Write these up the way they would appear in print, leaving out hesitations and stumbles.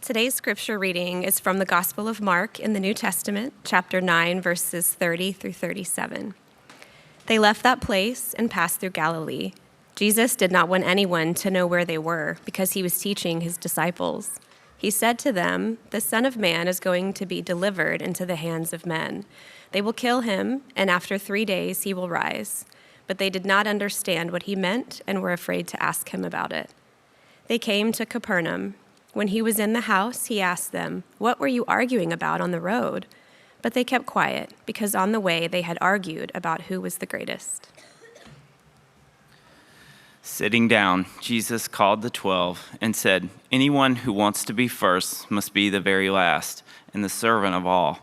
Today's scripture reading is from the Gospel of Mark in the New Testament, chapter 9, verses 30 through 37. They left that place and passed through Galilee. Jesus did not want anyone to know where they were because he was teaching his disciples. He said to them, "The Son of Man is going to be delivered into the hands of men. They will kill him, and after 3 days he will rise." But they did not understand what he meant and were afraid to ask him about it. They came to Capernaum. When he was in the house, he asked them, "What were you arguing about on the road?" But they kept quiet, because on the way they had argued about who was the greatest. Sitting down, Jesus called the 12 and said, "Anyone who wants to be first must be the very last and the servant of all."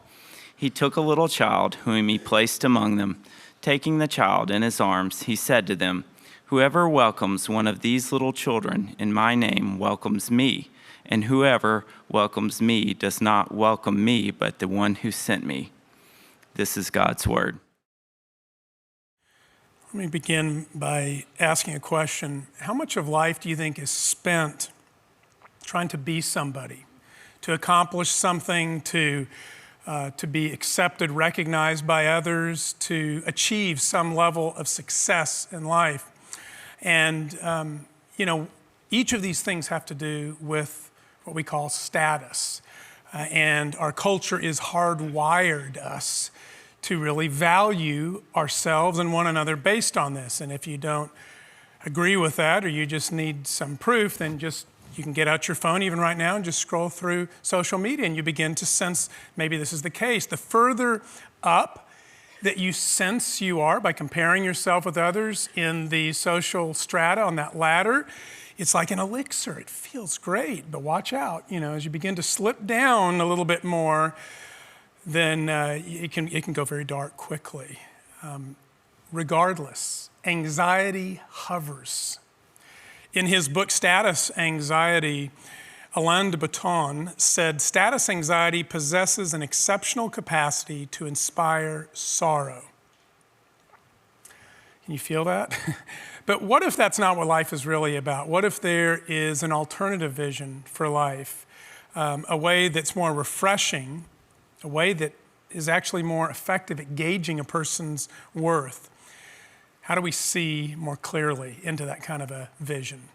He took a little child whom he placed among them. Taking the child in his arms, he said to them, "Whoever welcomes one of these little children in my name welcomes me. And whoever welcomes me does not welcome me, but the one who sent me." This is God's word. Let me begin by asking a question. How much of life do you think is spent trying to be somebody, to accomplish something, to be accepted, recognized by others, to achieve some level of success in life? And, each of these things have to do with what we call status. And our culture is hardwired us to really value ourselves and one another based on this. And if you don't agree with that, or you just need some proof, then you can get out your phone even right now and just scroll through social media, and you begin to sense maybe this is the case. The further up that you sense you are by comparing yourself with others in the social strata on that ladder, it's like an elixir. It feels great, but watch out. As you begin to slip down a little bit more, then it can go very dark quickly. Regardless, anxiety hovers. In his book, Status Anxiety, Alain de Botton said, "Status anxiety possesses an exceptional capacity to inspire sorrow." Can you feel that? But what if that's not what life is really about? What if there is an alternative vision for life, a way that's more refreshing, a way that is actually more effective at gauging a person's worth? How do we see more clearly into that kind of a vision?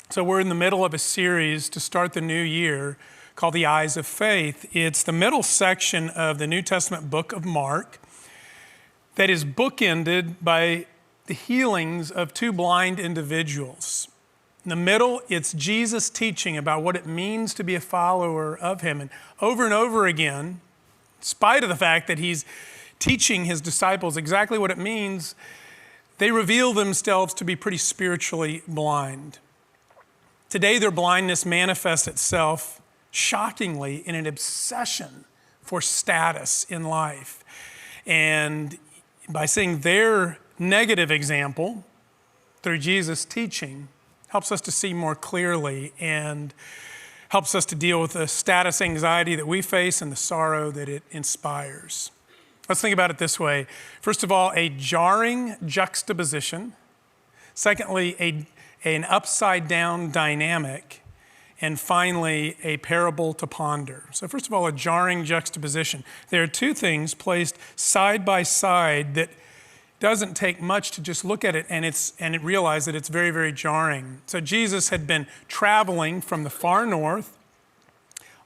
So we're in the middle of a series to start the new year called The Eyes of Faith. It's the middle section of the New Testament book of Mark that is bookended by the healings of two blind individuals. In the middle, it's Jesus teaching about what it means to be a follower of him. And over again, in spite of the fact that he's teaching his disciples exactly what it means, they reveal themselves to be pretty spiritually blind. Today, their blindness manifests itself shockingly in an obsession for status in life. And by seeing their negative example through Jesus' teaching, helps us to see more clearly and helps us to deal with the status anxiety that we face and the sorrow that it inspires. Let's think about it this way. First of all, a jarring juxtaposition. Secondly, an upside-down dynamic. And finally, a parable to ponder. So first of all, a jarring juxtaposition. There are two things placed side by side that doesn't take much to just look at it and realize that it's very, very jarring. So Jesus had been traveling from the far north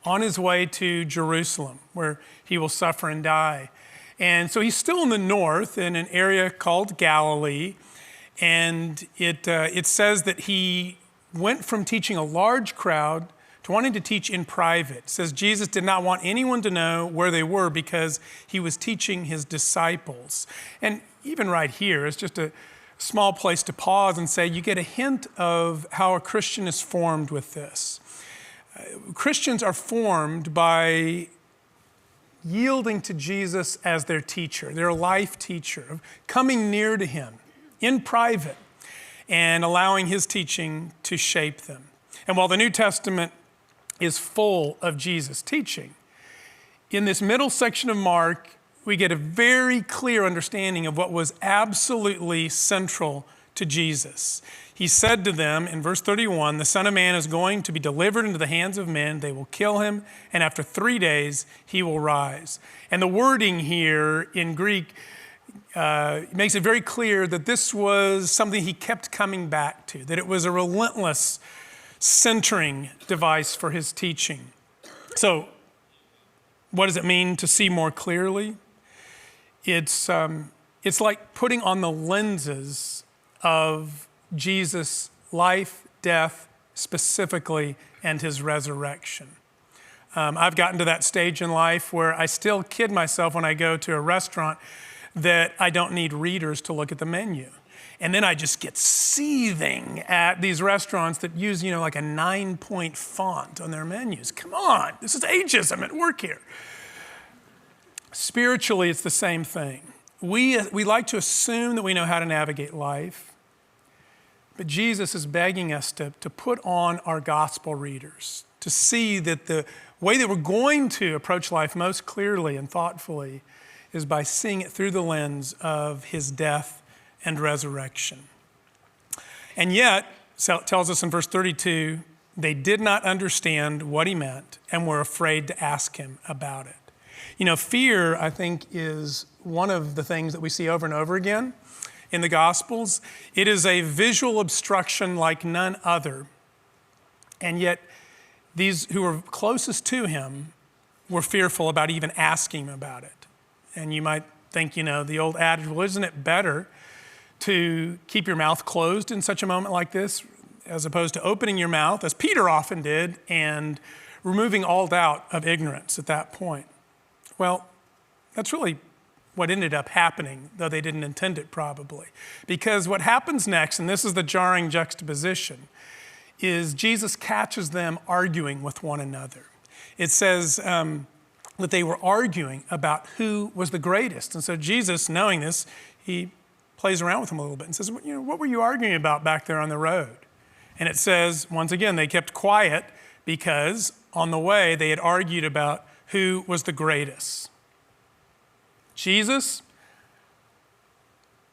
on his way to Jerusalem, where he will suffer and die. And so he's still in the north in an area called Galilee. And it says that he went from teaching a large crowd to wanting to teach in private. It says Jesus did not want anyone to know where they were because he was teaching his disciples. And even right here, it's just a small place to pause and say, you get a hint of how a Christian is formed with this. Christians are formed by yielding to Jesus as their teacher, their life teacher, of coming near to him in private and allowing his teaching to shape them. And while the New Testament is full of Jesus' teaching, in this middle section of Mark, we get a very clear understanding of what was absolutely central to Jesus. He said to them in verse 31, "The Son of Man is going to be delivered into the hands of men. They will kill him, and after 3 days he will rise." And the wording here in Greek makes it very clear that this was something he kept coming back to, that it was a relentless centering device for his teaching. So what does it mean to see more clearly? It's like putting on the lenses of Jesus' life, death, specifically, and his resurrection. I've gotten to that stage in life where I still kid myself when I go to a restaurant that I don't need readers to look at the menu. And then I just get seething at these restaurants that use, like a 9-point font on their menus. Come on, this is ageism at work here. Spiritually, it's the same thing. We like to assume that we know how to navigate life, but Jesus is begging us to put on our gospel readers, to see that the way that we're going to approach life most clearly and thoughtfully is by seeing it through the lens of his death and resurrection. And yet, it tells us in verse 32, they did not understand what he meant and were afraid to ask him about it. Fear, I think, is one of the things that we see over and over again in the Gospels. It is a visual obstruction like none other. And yet, these who were closest to him were fearful about even asking him about it. And you might think, the old adage, well, isn't it better to keep your mouth closed in such a moment like this, as opposed to opening your mouth, as Peter often did, and removing all doubt of ignorance at that point? Well, that's really what ended up happening, though they didn't intend it probably. Because what happens next, and this is the jarring juxtaposition, is Jesus catches them arguing with one another. It says that they were arguing about who was the greatest. And so Jesus, knowing this, he plays around with them a little bit and says, what were you arguing about back there on the road? And it says, once again, they kept quiet because on the way they had argued about who was the greatest. Jesus,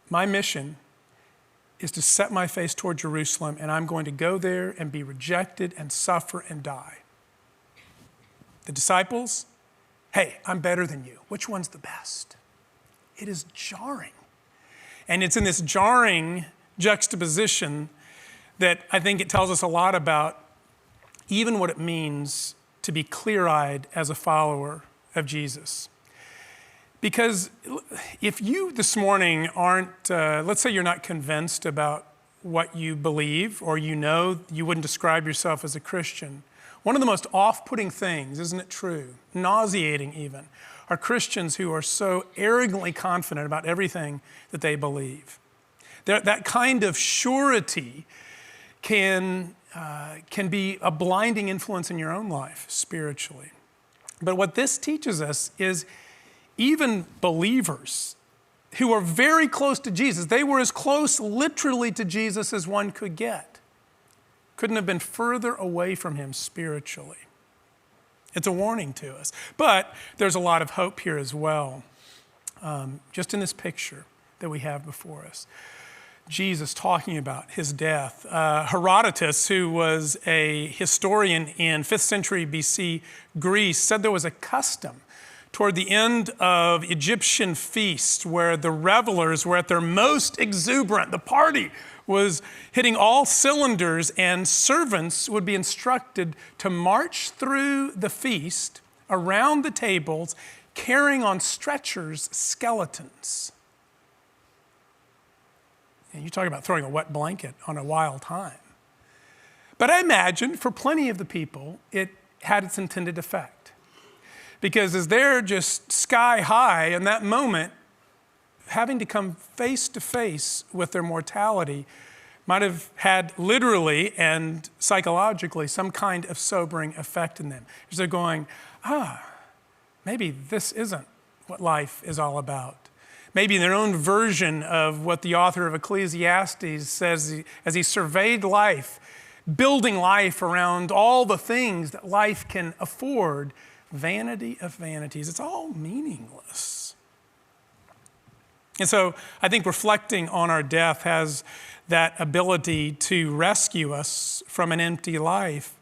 my mission is to set my face toward Jerusalem, and I'm going to go there and be rejected and suffer and die. The disciples, hey, I'm better than you. Which one's the best? It is jarring. And it's in this jarring juxtaposition that I think it tells us a lot about even what it means to be clear-eyed as a follower of Jesus. Because if you this morning aren't, let's say you're not convinced about what you believe, or you wouldn't describe yourself as a Christian, one of the most off-putting things, isn't it true, nauseating even, are Christians who are so arrogantly confident about everything that they believe. That kind of surety can be a blinding influence in your own life spiritually. But what this teaches us is even believers who are very close to Jesus, they were as close literally to Jesus as one could get, couldn't have been further away from him spiritually. It's a warning to us. But there's a lot of hope here as well, just in this picture that we have before us. Jesus talking about his death. Herodotus, who was a historian in 5th century BC Greece, said there was a custom toward the end of Egyptian feasts where the revelers were at their most exuberant. The party was hitting all cylinders, and servants would be instructed to march through the feast around the tables carrying on stretchers skeletons. And you talk about throwing a wet blanket on a wild time. But I imagine for plenty of the people, it had its intended effect. Because as they're just sky high in that moment, having to come face to face with their mortality might have had literally and psychologically some kind of sobering effect in them. As they're going, maybe this isn't what life is all about. Maybe in their own version of what the author of Ecclesiastes says as he surveyed life, building life around all the things that life can afford, vanity of vanities. It's all meaningless. And so I think reflecting on our death has that ability to rescue us from an empty life.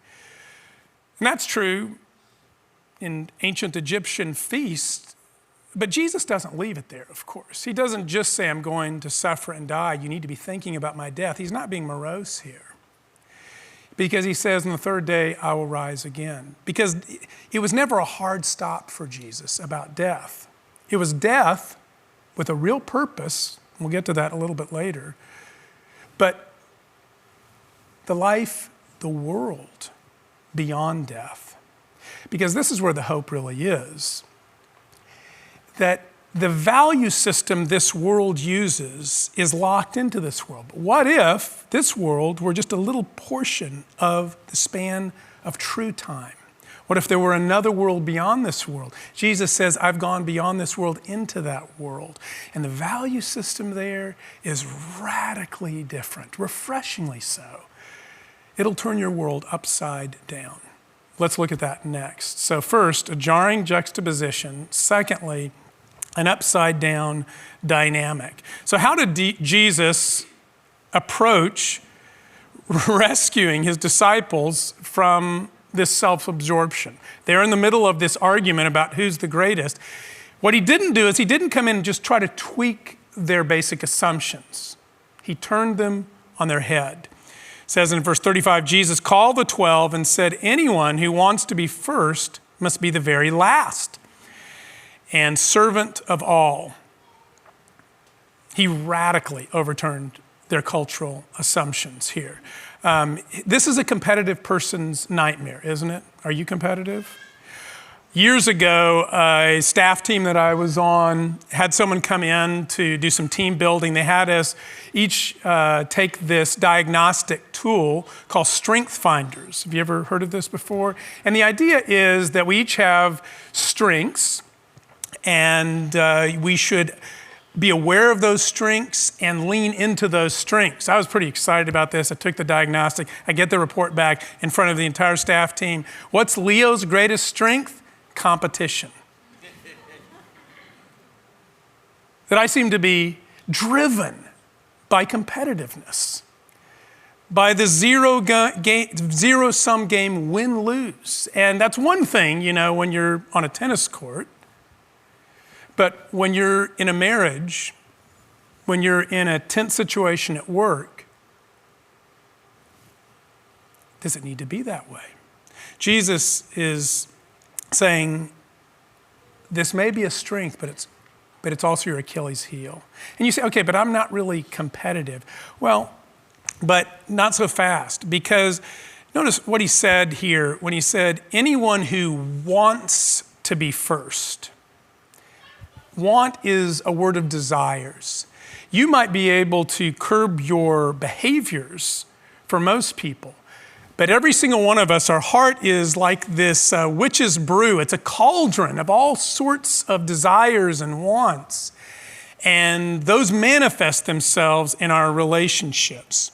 And that's true in ancient Egyptian feasts, but Jesus doesn't leave it there, of course. He doesn't just say, I'm going to suffer and die. You need to be thinking about my death. He's not being morose here. Because he says, on the third day, I will rise again. Because it was never a hard stop for Jesus about death. It was death with a real purpose. We'll get to that a little bit later. But the life, the world beyond death. Because this is where the hope really is. That the value system this world uses is locked into this world. But what if this world were just a little portion of the span of true time? What if there were another world beyond this world? Jesus says, I've gone beyond this world into that world. And the value system there is radically different, refreshingly so. It'll turn your world upside down. Let's look at that next. So first, a jarring juxtaposition. Secondly, an upside down dynamic. So how did Jesus approach rescuing his disciples from this self-absorption? They're in the middle of this argument about who's the greatest. What he didn't do is he didn't come in and just try to tweak their basic assumptions. He turned them on their head. It says in verse 35, Jesus called the 12 and said, anyone who wants to be first must be the very last and servant of all. He radically overturned their cultural assumptions here. This is a competitive person's nightmare, isn't it? Are you competitive? Years ago, a staff team that I was on had someone come in to do some team building. They had us each take this diagnostic tool called Strength Finders. Have you ever heard of this before? And the idea is that we each have strengths, and we should be aware of those strengths and lean into those strengths. I was pretty excited about this. I took the diagnostic. I get the report back in front of the entire staff team. What's Leo's greatest strength? Competition. That I seem to be driven by competitiveness, by the zero-sum game win-lose. And that's one thing, when you're on a tennis court. But when you're in a marriage, when you're in a tense situation at work, does it need to be that way? Jesus is saying, this may be a strength, but it's also your Achilles heel. And you say, okay, but I'm not really competitive. Well, but not so fast, because notice what he said here when he said, anyone who wants to be first. Want is a word of desires. You might be able to curb your behaviors for most people, but every single one of us, our heart is like this witch's brew. It's a cauldron of all sorts of desires and wants, and those manifest themselves in our relationships.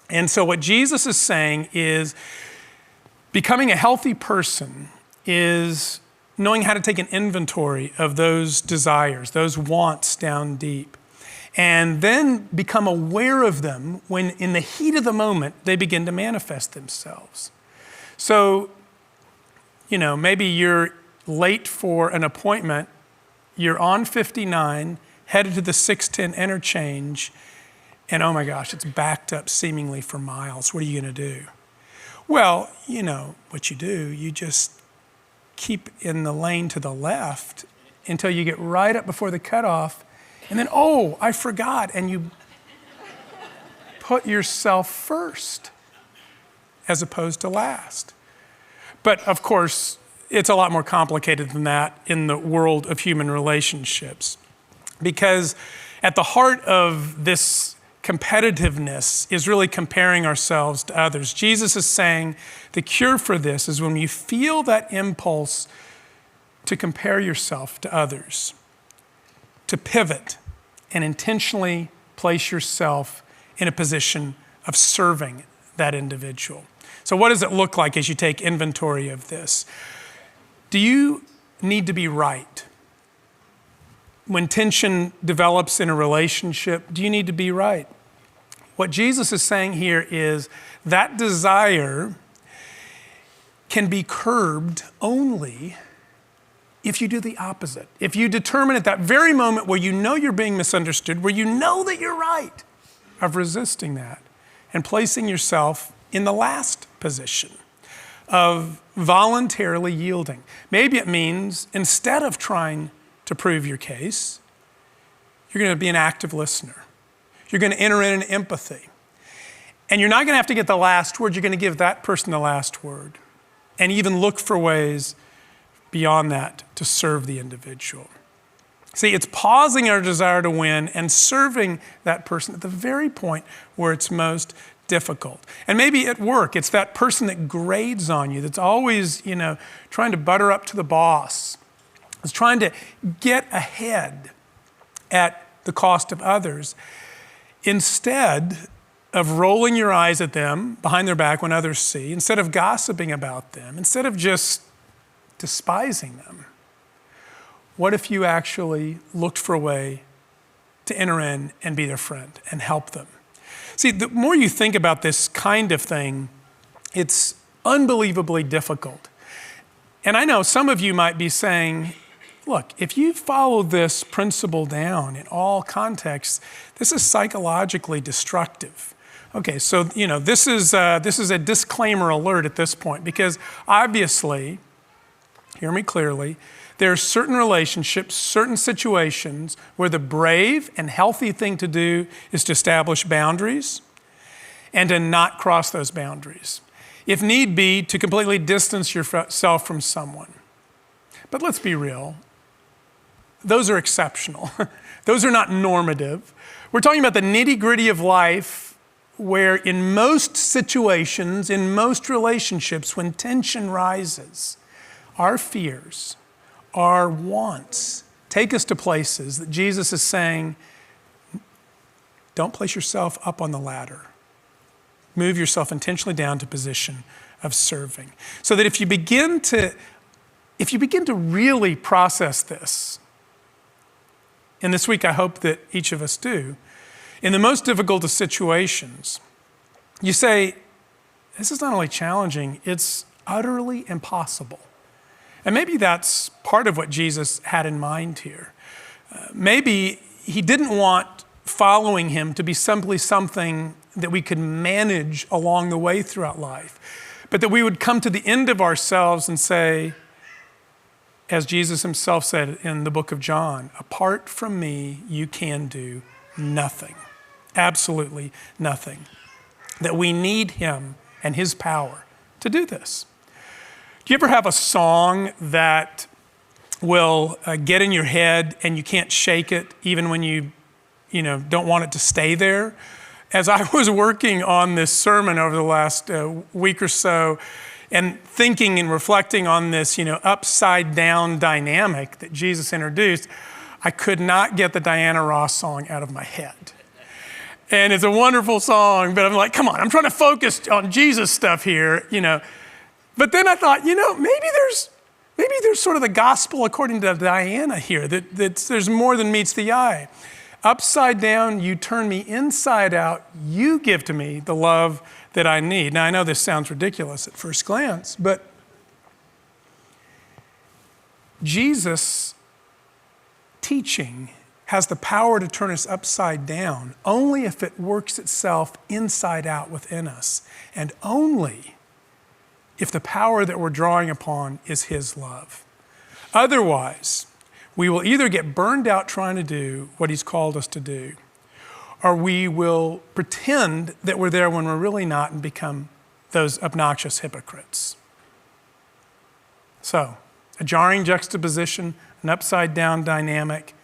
And so what Jesus is saying is becoming a healthy person is knowing how to take an inventory of those desires, those wants down deep, and then become aware of them when in the heat of the moment, they begin to manifest themselves. So, maybe you're late for an appointment, you're on 59, headed to the 610 interchange, and oh my gosh, it's backed up seemingly for miles. What are you gonna do? Well, what you do, you just keep in the lane to the left until you get right up before the cutoff, and then, oh, I forgot, and you put yourself first as opposed to last. But of course, it's a lot more complicated than that in the world of human relationships, because at the heart of this competitiveness is really comparing ourselves to others. Jesus is saying the cure for this is when you feel that impulse to compare yourself to others, to pivot and intentionally place yourself in a position of serving that individual. So what does it look like as you take inventory of this? Do you need to be right? When tension develops in a relationship, do you need to be right? What Jesus is saying here is that desire can be curbed only if you do the opposite. If you determine at that very moment where you know you're being misunderstood, where you know that you're right, of resisting that and placing yourself in the last position of voluntarily yielding. Maybe it means instead of trying to prove your case, you're going to be an active listener. You're going to enter in empathy. And you're not going to have to get the last word. You're going to give that person the last word. And even look for ways beyond that to serve the individual. See, it's pausing our desire to win and serving that person at the very point where it's most difficult. And maybe at work, it's that person that grades on you, that's always, trying to butter up to the boss. It's trying to get ahead at the cost of others. Instead of rolling your eyes at them behind their back when others see, instead of gossiping about them, instead of just despising them, what if you actually looked for a way to enter in and be their friend and help them? See, the more you think about this kind of thing, it's unbelievably difficult. And I know some of you might be saying, look, if you follow this principle down in all contexts, this is psychologically destructive. Okay, so this is a disclaimer alert at this point, because obviously, hear me clearly, there are certain relationships, certain situations where the brave and healthy thing to do is to establish boundaries and to not cross those boundaries. If need be, to completely distance yourself from someone. But let's be real. Those are exceptional. Those are not normative. We're talking about the nitty-gritty of life where in most situations, in most relationships, when tension rises, our fears, our wants take us to places that Jesus is saying, don't place yourself up on the ladder. Move yourself intentionally down to a position of serving. So that if you begin to really process this, and this week I hope that each of us do, in the most difficult of situations, you say, this is not only challenging, it's utterly impossible. And maybe that's part of what Jesus had in mind here. Maybe he didn't want following him to be simply something that we could manage along the way throughout life, but that we would come to the end of ourselves and say, as Jesus himself said in the book of John, apart from me, you can do nothing, absolutely nothing. That we need him and his power to do this. Do you ever have a song that will get in your head and you can't shake it even when you don't want it to stay there? As I was working on this sermon over the last week or so and thinking and reflecting on this, upside down dynamic that Jesus introduced, I could not get the Diana Ross song out of my head. And it's a wonderful song, but I'm like, come on, I'm trying to focus on Jesus stuff here, But then I thought, maybe there's sort of the gospel according to Diana here, that there's more than meets the eye. Upside down, you turn me inside out, you give to me the love that I need. Now, I know this sounds ridiculous at first glance, but Jesus' teaching has the power to turn us upside down only if it works itself inside out within us, and only if the power that we're drawing upon is his love. Otherwise, we will either get burned out trying to do what he's called us to do, or we will pretend that we're there when we're really not and become those obnoxious hypocrites. So, a jarring juxtaposition, an upside down dynamic.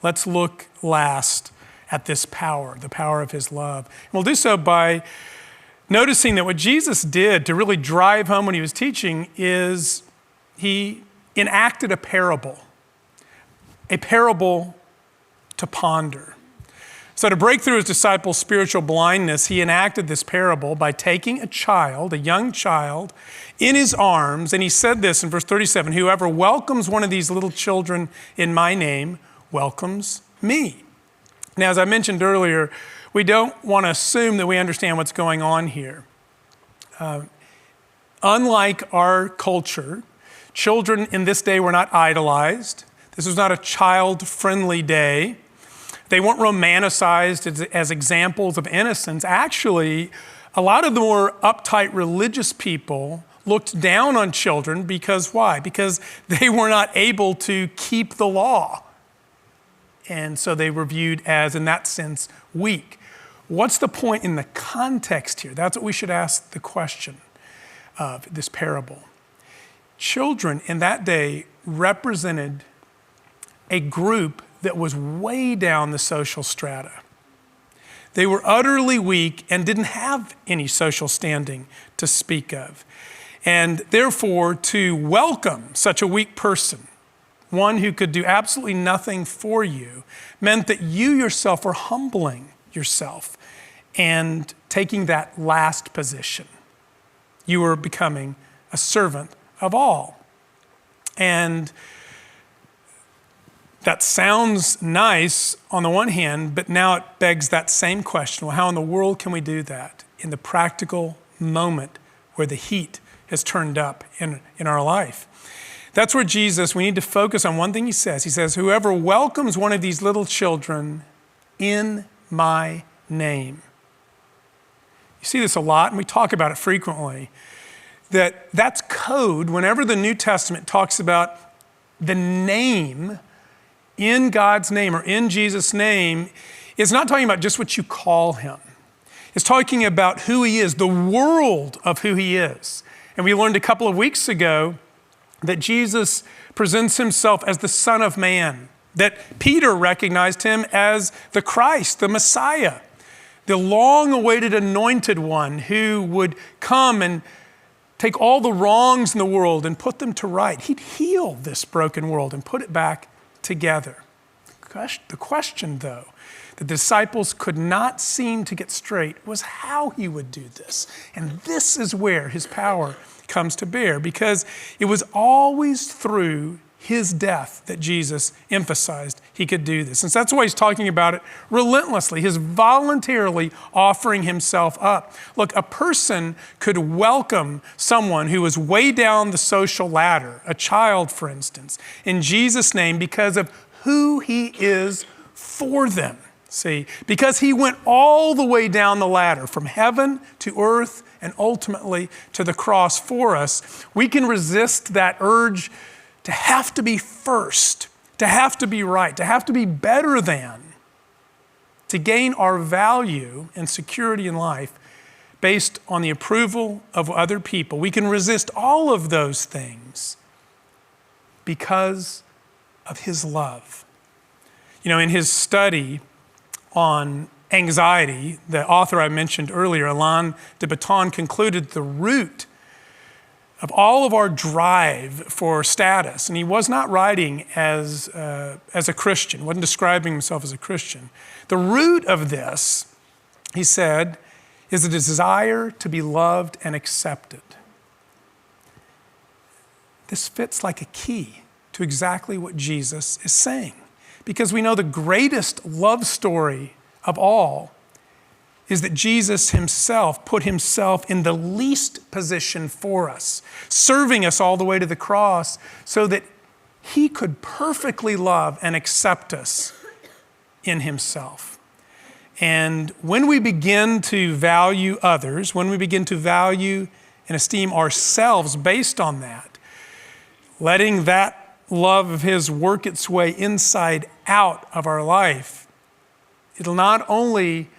Let's look last at this power, the power of his love. And we'll do so by noticing that what Jesus did to really drive home when he was teaching is he enacted a parable to ponder. So to break through his disciples' spiritual blindness, he enacted this parable by taking a young child, in his arms, and he said this in verse 37, whoever welcomes one of these little children in my name welcomes me. Now, as I mentioned earlier, we don't want to assume that we understand what's going on here. Unlike our culture, children in this day were not idolized. This was not a child-friendly day. They weren't romanticized as examples of innocence. Actually, a lot of the more uptight religious people looked down on children because why? Because they were not able to keep the law. And so they were viewed as, in that sense, weak. What's the point in the context here? That's what we should ask the question of this parable. Children in that day represented a group that was way down the social strata. They were utterly weak and didn't have any social standing to speak of. And therefore, to welcome such a weak person, one who could do absolutely nothing for you, meant that you yourself were humbling yourself and taking that last position. You were becoming a servant of all. And that sounds nice on the one hand, but now it begs that same question. Well, how in the world can we do that in the practical moment where the heat has turned up in our life? That's where Jesus, we need to focus on one thing he says. He says, whoever welcomes one of these little children in my name. You see this a lot, and we talk about it frequently, that's code whenever the New Testament talks about the name in God's name or in Jesus' name. It's not talking about just what you call him. It's talking about who he is, the world of who he is. And we learned a couple of weeks ago that Jesus presents himself as the Son of Man, that Peter recognized him as the Christ, the Messiah, the long-awaited anointed one who would come and take all the wrongs in the world and put them to right. He'd heal this broken world and put it back together. The question, though, the disciples could not seem to get straight was how he would do this. And this is where his power comes to bear, because it was always through his death that Jesus emphasized he could do this. And so that's why he's talking about it relentlessly, his voluntarily offering himself up. Look, a person could welcome someone who was way down the social ladder, a child, for instance, in Jesus' name because of who he is for them. See, because he went all the way down the ladder from heaven to earth and ultimately to the cross for us, we can resist that urge to have to be first, to have to be right, to have to be better than, to gain our value and security in life based on the approval of other people. We can resist all of those things because of his love. You know, in his study on anxiety, the author I mentioned earlier, Alain de Botton, concluded the root of all of our drive for status, and he was not writing as a Christian, wasn't describing himself as a Christian. The root of this, he said, is a desire to be loved and accepted. This fits like a key to exactly what Jesus is saying, because we know the greatest love story of all is that Jesus himself put himself in the least position for us, serving us all the way to the cross so that he could perfectly love and accept us in himself. And when we begin to value others, when we begin to value and esteem ourselves based on that, letting that love of his work its way inside out of our life, it'll not only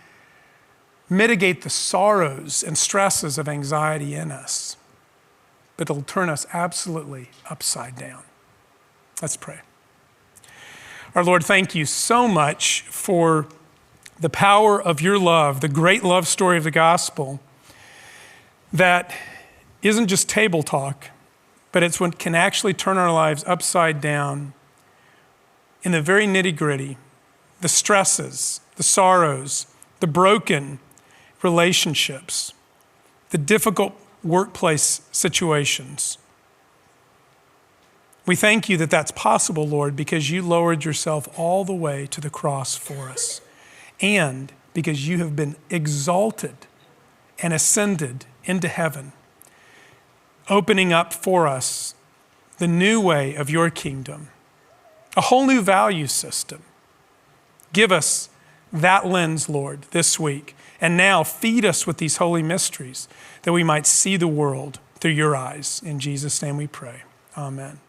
mitigate the sorrows and stresses of anxiety in us, but it'll turn us absolutely upside down. Let's pray. Our Lord, thank you so much for the power of your love, the great love story of the gospel that isn't just table talk, but it's what can actually turn our lives upside down in the very nitty-gritty, the stresses, the sorrows, the broken relationships, the difficult workplace situations. We thank you that that's possible, Lord, because you lowered yourself all the way to the cross for us. And because you have been exalted and ascended into heaven, opening up for us the new way of your kingdom, a whole new value system. Give us that lens, Lord, this week. And now feed us with these holy mysteries that we might see the world through your eyes. In Jesus' name we pray. Amen.